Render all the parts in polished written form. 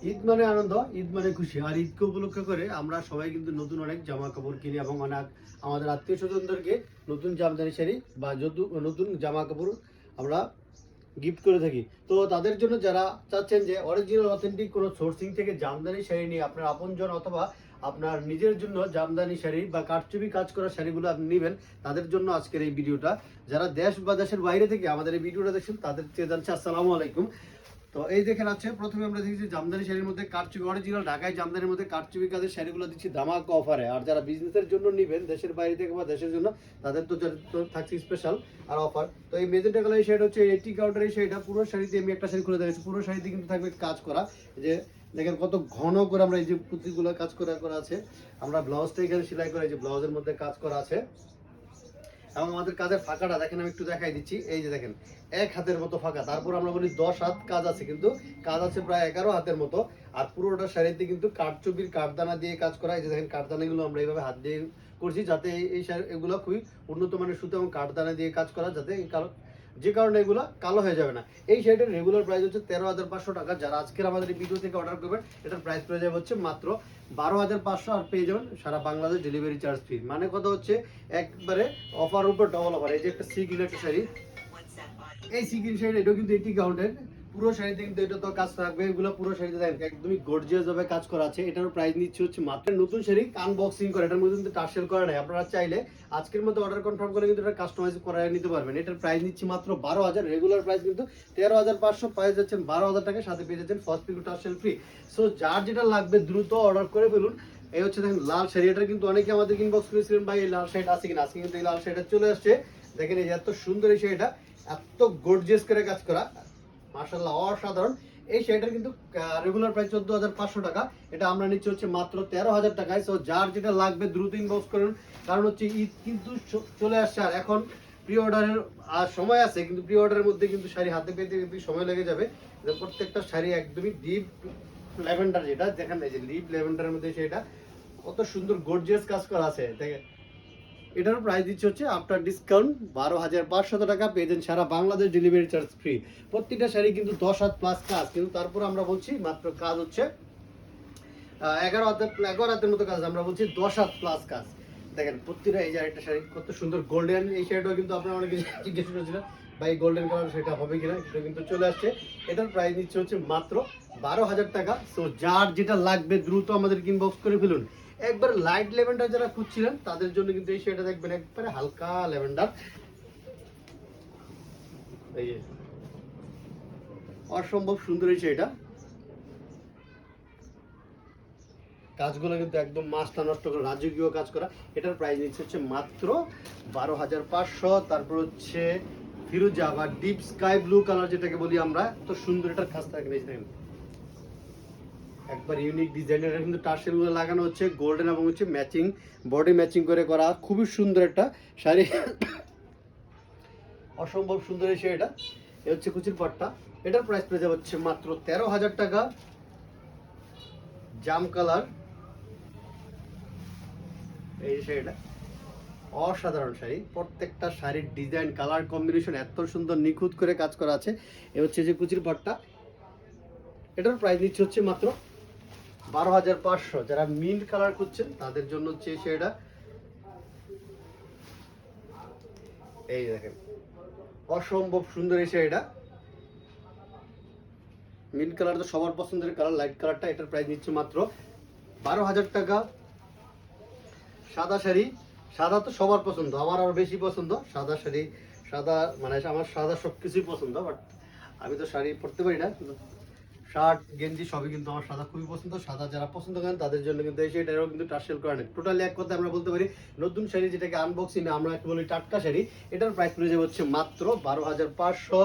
ঈদ মানে আনন্দ, ঈদ মানে খুশি। আর ঈদকে উপলক্ষ করে আমরা সবাই কিন্তু নতুন অনেক জামা কাপড় কিনি এবং অনেক আমাদের আত্মীয় স্বজনদেরকে নতুন জামদানি শাড়ি বা নতুন জামা কাপড় আমরা গিফট করে থাকি। তো তাদের জন্য যারা চাচ্ছেন যে অরিজিনাল অথেন্টিক কোনো সোর্সিং থেকে জামদানি শাড়ি নিয়ে আপনার আপনজন অথবা আপনার নিজের জন্য জামদানি শাড়ি বা কারচুপি কাজ করা শাড়িগুলো আপনি নেবেন, তাদের জন্য আজকের এই ভিডিওটা। যারা দেশ বা দেশের বাইরে থেকে আমাদের এই ভিডিওটা দেখছেন তাদের চেয়ে জানছে আসসালামু আলাইকুম। তো এই দেখেন আছে, প্রথমে আমরা দেখেছি জামদানি শাড়ির মধ্যে কারচুপি অরিজিনাল ঢাকায় জামদানির মধ্যে কারচুপি কাজের শাড়িগুলো দিচ্ছি ধামাকা অফারে। আর যারা বিজনেসের জন্য নেবেন দেশের বাইরে থেকে বা দেশের জন্য, তাদের তো থাকছে স্পেশাল আর অফার। তো এই মেজেন্টা কালার শাড়িটা হচ্ছে 80 কাউন্টার এই শাড়িটা পুরো শাড়িতে আমি একটা শাড়ি খুলে দেখাচ্ছি। পুরো শাড়িতে কিন্তু থাকবে কাজ করা, যে দেখেন কত ঘন করে আমরা এই যে পুঁতিগুলো কাজ করা আছে। আমরা ব্লাউজটা এখানে সেলাই করে, এই যে ব্লাউজের মধ্যে কাজ করা আছে এবং আমাদের কাজের ফাঁকাটা দেখেন, আমি একটু দেখাই দিচ্ছি। এই যে দেখেন এক হাতের মতো ফাঁকা, তারপর আমরা বলি 10 হাত কাজ আছে, কিন্তু কাজ আছে প্রায় 11 হাতের মতো। আর পুরোটা শাড়িতে কিন্তু কাঠচুপির কাঠদানা দিয়ে কাজ করা। এই যে দেখেন কাঠদানাগুলো আমরা এইভাবে হাত দিয়ে করছি, যাতে এই শাড়ি এগুলো খুবই উন্নত মানের সুতো এবং কাঠদানা দিয়ে কাজ করা, যাতে যে কারণে এগুলো কালো হয়ে যাবে না। এই শাড়িটার রেগুলার প্রাইস হচ্ছে 13,500 টাকা। যারা আজকের আমাদের এই ভিডিও থেকে অর্ডার করবেন, এটার প্রাইস পড়ে যাবে হচ্ছে মাত্র 12,500, আর পেয়ে যাবেন সারা বাংলাদেশ ডেলিভারি চার্জ ফ্রি। মানে কথা হচ্ছে একবারে অফার উপর ডবল অফার। এই যে একটা সি গ্রিন একটা শাড়ি, এই সি গ্রিন শাড়ি এটাও কিন্তু 80 কাউন্টের। পুরো শাড়িতে কিন্তু এটা তো কাজ থাকবে, এগুলো পুরো শাড়িতে দেখেন একদমই গর্জিয়াস ভাবে কাজ করা আছে। এটার প্রাইস নিচ্ছে হচ্ছে মাত্র। নতুন শাড়ি আনবক্সিং করে, এটার মধ্যে কিন্তু টার্সেল করা নাই। আপনারা চাইলে আজকের মধ্যে অর্ডার কনফার্ম করে কিন্তু এটা কাস্টমাইজ করে নিতে পারবেন। এটার প্রাইস নিচ্ছে মাত্র 12,000। রেগুলার প্রাইস কিন্তু 13,500, পেয়ে যাচ্ছেন 12,000 টাকা, সাথে পেয়ে যাচ্ছেন first Piku tassel free. So যার যেটা লাগবে দ্রুত অর্ডার করে ফেলুন। এই হচ্ছে দেখেন লাল শাড়ি, এটা কিন্তু অনেকে আমাদের ইনবক্স করেছিলেন ভাই এই লাল শাড়িটা আছে কিনা। আজকে কিন্তু এই লাল শাড়িটা চলে আসছে। দেখেন এই যে এত সুন্দর এই শাড়িটা, এত গর্জিয়াস করে কাজ করা, মাশাআল্লাহ অসাধারণ। এই শাড়িটার কিন্তু রেগুলার প্রাইস 14,500 টাকা, এটা আমরা নিচ্ছি হচ্ছে মাত্র 13,000 টাকায়। সো যার যেটা লাগবে দ্রুত ইনবক্স করুন, কারণ হচ্ছে ঈদ কিন্তু চলে আসছে। আর এখন প্রি অর্ডারের আর সময় আছে, কিন্তু প্রি অর্ডারের মধ্যে কিন্তু শাড়ি হাতে পেতে কিন্তু সময় লেগে যাবে। প্রত্যেকটা শাড়ি একদমই ডিপ ল্যাভেন্ডার, যেটা দেখেন এই যে ডিপ ল্যাভেন্ডারের মধ্যে সেটা কত সুন্দর গর্জিয়াস কাজ করা আছে। দেখেন এটার প্রাইস দিচ্ছে হচ্ছে আফটার ডিসকাউন্ট 12,500 টাকা, পেয়ে যান সারা বাংলাদেশ ডেলিভারি চার্জ ফ্রি। প্রত্যেকটা শাড়ি কিন্তু 10 হাত প্লাস কাজ, কিন্তু তারপর আমরা বলছি মাত্র কাজ হচ্ছে 11 হাতের মতো কাজ, আমরা বলছি 10 হাত প্লাস কাজ। দেখেন প্রত্যেকটা এই যে একটা শাড়ি কত সুন্দর গোল্ডেন, এই শাড়িটাও কিন্তু আপনারা অনেকে জিজ্ঞেস করেছিলেন ভাই গোল্ডেন কালার সেটা হবে কিনা, সেটা কিন্তু চলে আসছে। এটার প্রাইস নিচ্ছে হচ্ছে মাত্র 12,000 টাকা। সো যার যেটা লাগবে দ্রুত আমাদের ইনবক্স করে ফেলুন। একবার লাইট ল্যাভেন্ডার যারা খুঁজছিলেন তাদের জন্য কিন্তু এই শাড়িটা দেখবেন একবারে হালকা ল্যাভেন্ডার। এই যে অসম্ভব সুন্দর এই শাড়িটা, কাজগুলো কিন্তু একদম মাছটা নষ্ট করে রাজকীয় কাজ করা। এটার প্রাইস নিচ্ছে হচ্ছে মাত্র 12,500। তারপর হচ্ছে ফিরোজা বা ডিপ স্কাই ব্লু কালার যেটাকে বলি আমরা, তো সুন্দর এটার কাজ থাকে দেখেন একবার ইউনিক ডিজাইনের, কিন্তু টার্সেল গুলো লাগানো হচ্ছে গোল্ডেন এবং হচ্ছে ম্যাচিং বডি ম্যাচিং করে করা, খুবই সুন্দর একটা শাড়ি, অসম্ভব সুন্দর এই শাড়িটা। এ হচ্ছে কুচির পাটটা, এটার প্রাইস পেয়ে যাবে হচ্ছে মাত্র 13,000 টাকা। জাম কালার এই শাড়িটা অসাধারণ শাড়ি, প্রত্যেকটা শাড়ির ডিজাইন কালার কম্বিনেশন এত সুন্দর নিখুঁত করে কাজ করা আছে। এ হচ্ছে যে কুচির পাটটা, এটার প্রাইস নিচ্ছে হচ্ছে মাত্র 12,500। যারা মিন্ট কালার খুঁজছেন তাদের জন্য হচ্ছে এই শাড়িটা। এই দেখেন অসম্ভব সুন্দর এই শাড়িটা, মিন্ট কালার তো সবার পছন্দের কালার, লাইট কালারটা। এটার প্রাইস নিচ্ছে মাত্র 12,000 টাকা। সাদা শাড়ি, সাদা তো সবার পছন্দ, আমার আরো বেশি পছন্দ সাদা শাড়ি। সাদা মানে আমার সাদা সব কিছুই পছন্দ, বাট আমি তো শাড়ি পরতে পারি না, কিন্তু শার্ট গেঞ্জি সবই কিন্তু আমার সাদা খুবই পছন্দ। সাদা যারা পছন্দ করেন তাদের জন্য কিন্তু এই শাড়িটাও কিন্তু টার্সেল করা নেই। টোটালি এক কথা আমরা বলতে পারি নতুন শাড়ি, যেটাকে আনবক্সিং আমরা একটু বলি টাটকা শাড়ি। এটার প্রাইস পড়ে যাবে হচ্ছে মাত্র 12,500।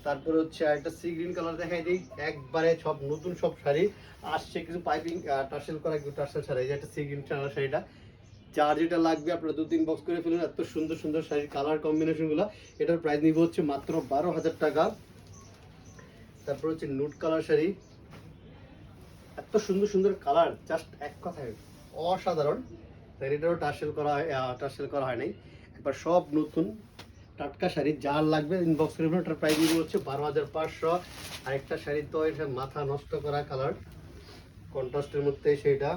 তারপর হচ্ছে একটা সি গ্রিন কালার দেখাই দিই, একবারে সব নতুন সব শাড়ি আসছে, কিছু পাইপিং টার্সেল করা, কিছু টার্সেল ছাড়া। এই যে একটা সি গ্রিন কালার শাড়িটা, যার যেটা লাগবে আপনারা 2-3 বক্স করে ফেলুন। এত সুন্দর সুন্দর শাড়ির কালার কম্বিনেশন গুলো, এটার প্রাইস নিব হচ্ছে মাত্র 12,000 টাকা। তারপর হচ্ছে নুট কালার শাড়ি, এত সুন্দর সুন্দর কালার, জাস্ট এক কথায় অসাধারণ। এটারও টার্সেল করা হয় নাই, একবার সব নতুন টাটকা শাড়ি। যার লাগবে ইনবক্স করে ফেলুন। এটার প্রাইস নিব হচ্ছে 12,500। আরেকটা শাড়ি তো এটা মাথা নষ্ট করা কালার, কন্ট্রাস্টের মধ্যে সেটা,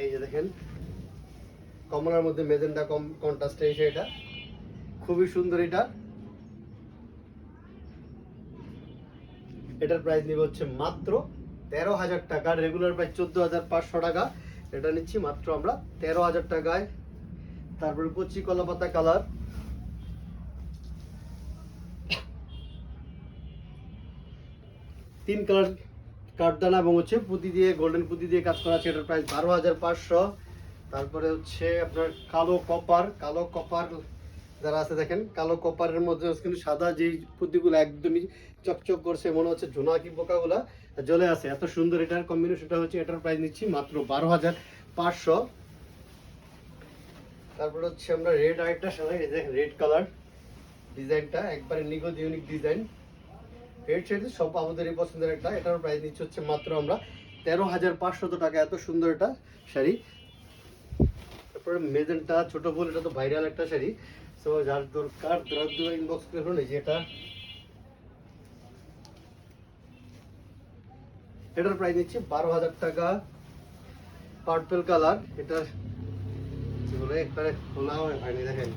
এই যে দেখেন কমলার মধ্যে মেজেন্টা কন্ট্রাস্টে সেটা, খুবই সুন্দর এটা। এটার প্রাইস নিব হচ্ছে মাত্র 13,000 টাকা, রেগুলার প্রাইস 14,500 টাকা, এটা নিচ্ছি মাত্র আমরা 13,000 টাকায়। তারপরে কচি কলা পাতা কালার, তিন কালার কাঠদানা এবং হচ্ছে পুঁতি দিয়ে গোল্ডেন পুঁতি দিয়ে কাজ করা আছে, এটার প্রাইস 12,500। তারপরে হচ্ছে আপনার কালো কপার যারা আছে দেখেন, কালো কপারের মধ্যে কিন্তু সাদা যেই পুঁতিগুলো একদমই চকচক করছে, মনে হচ্ছে জোনাকি পোকাগুলা জ্বলে আছে, এত সুন্দর এটার কম্বিনেশনটা হচ্ছে। এটার প্রাইস নিচ্ছি মাত্র 12,500। তারপরে হচ্ছে আমরা রেড আরেকটা সাজাই, দেখেন রেড কালার ডিজাইনটা একবারে নিখুঁত ইউনিক ডিজাইন, রেড শেড সব আমাদেরই পছন্দের একটা। এটার প্রাইস নিচ্ছে হচ্ছে মাত্র আমরা 13,500 টাকা, এত সুন্দর এটা শাড়ি। তারপরে মেজেন্টা ছোট ফুল, এটা তো ভাইরাল একটা শাড়ি, সো যার দরকার ইনবক্স করুন। এই যে এটার প্রাইস নিচ্ছে 12,000 টাকা। পার্পল কালার, এটা বলে একবারে খোলা হয়নি দেখেন।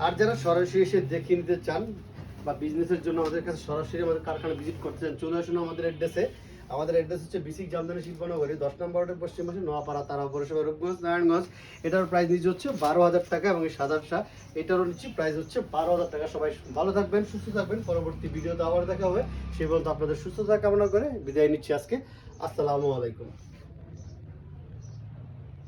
আর যারা সরাসরি এসে দেখে নিতে চান বা বিজনেসের জন্য আমাদের কাছে সরাসরি আমাদের কারখানা ভিজিট করতে চান, চলে আসুন আমাদের অ্যাড্রেসে। আমাদের অ্যাড্রেস হচ্ছে বিসিক জামদানি শিল্পনগরী 10 নম্বর রোডের পশ্চিম পাশে, নোয়াপাড়া, তারা পৌরসভা, রূপগঞ্জ, নারায়ণগঞ্জ। এটার প্রাইস নিচ্ছে হচ্ছে 12,000 টাকা এবং এই সাদাটা এটারও নিচ্ছি প্রাইস হচ্ছে 12,000 টাকা। সবাই ভালো থাকবেন, সুস্থ থাকবেন, পরবর্তী ভিডিওতে আবার দেখা হবে। সেই পর্যন্ত আপনাদের সুস্থতা কামনা করে বিদায় নিচ্ছি আজকে। আসসালামু আলাইকুম।